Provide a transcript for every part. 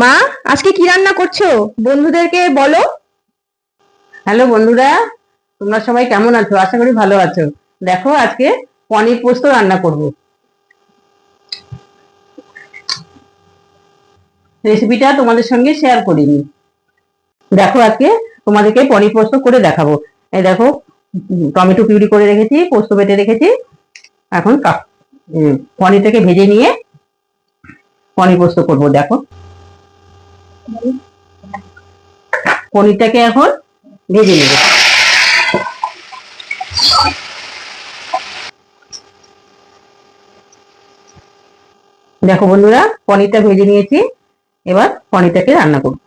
মা, আজকে কি রান্না করছো? বন্ধুদেরকে বলো। হ্যালো বন্ধুরা, তোমরা সবাই কেমন আছো? আশা করি ভালো আছো। দেখো, আজকে পনির পোস্ত রান্না করব। রেসিপিটা তোমাদের সঙ্গে শেয়ার করিনি। দেখো, আজকে তোমাদেরকে পনির পোস্ত করে দেখাবো। এই দেখো, টমেটো পিউরি করে রেখেছি, পোস্ত বেটে রেখেছি। এখন পনিরটাকে ভেজে নিয়ে পনির পোস্ত করব। দেখো, পনিরটাকে এখন ভেজে নেব। দেখো বন্ধুরা, পনিরটা ভেজে নিয়েছি। এবার পনিরটাকে রান্না করব।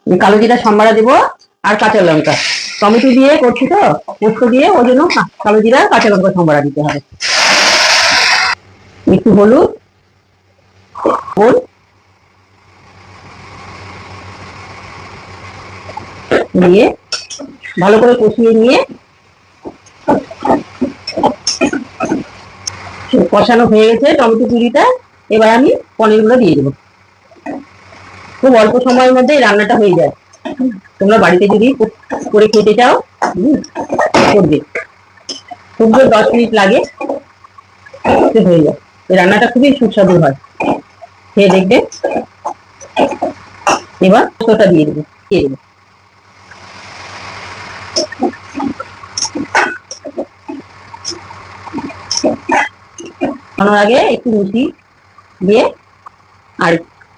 কালো জিরা সম্বারা দিব, আর কাঁচা লঙ্কা। টমেটো দিয়ে করছি তো, পোস্ত দিয়ে, ওই জন্য কালো জিরা কাঁচা লঙ্কা সম্বারা দিতে হবে। একটু হলুদ দিয়ে ভালো করে কষিয়ে নিয়ে, কষানো হয়ে গেছে টমেটো পিউরিটা। এবার আমি পনিরগুলো দিয়ে দেবো। খুব অল্প সময়ের মধ্যে এই রান্নাটা হয়ে যায়। তোমরা বাড়িতে যদি করে খেতে চাও, করবে। খুব 10 মিনিট লাগে, হয়ে যায়। এই রান্নাটা খুবই সুস্বাদু হয়, খেয়ে দেখবে। এবার পোস্তটা দিয়ে দেবো। আগে একটু মিষ্টি দিয়ে আর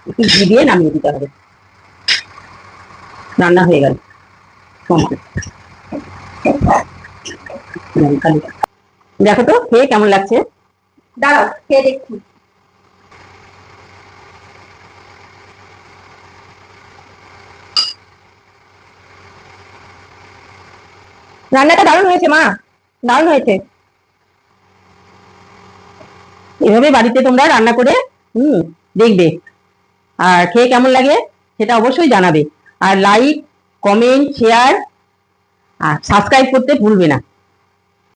একটু ঘি দিয়ে নামিয়ে দিতে হবে। রান্না হয়ে গেল, কমপ্লিট। দেখো তো খেয়ে কেমন লাগছে। দাঁড়াও, খেয়ে দেখছি। রান্নাটা দারুণ হয়েছে মা, দারুণ হয়েছে। এভাবে বাড়িতে তোমরা রান্না করে দেখবে, আর খেয়ে কেমন লাগে সেটা অবশ্যই জানাবে। আর লাইক, কমেন্ট, শেয়ার আর সাবস্ক্রাইব করতে ভুলবে না।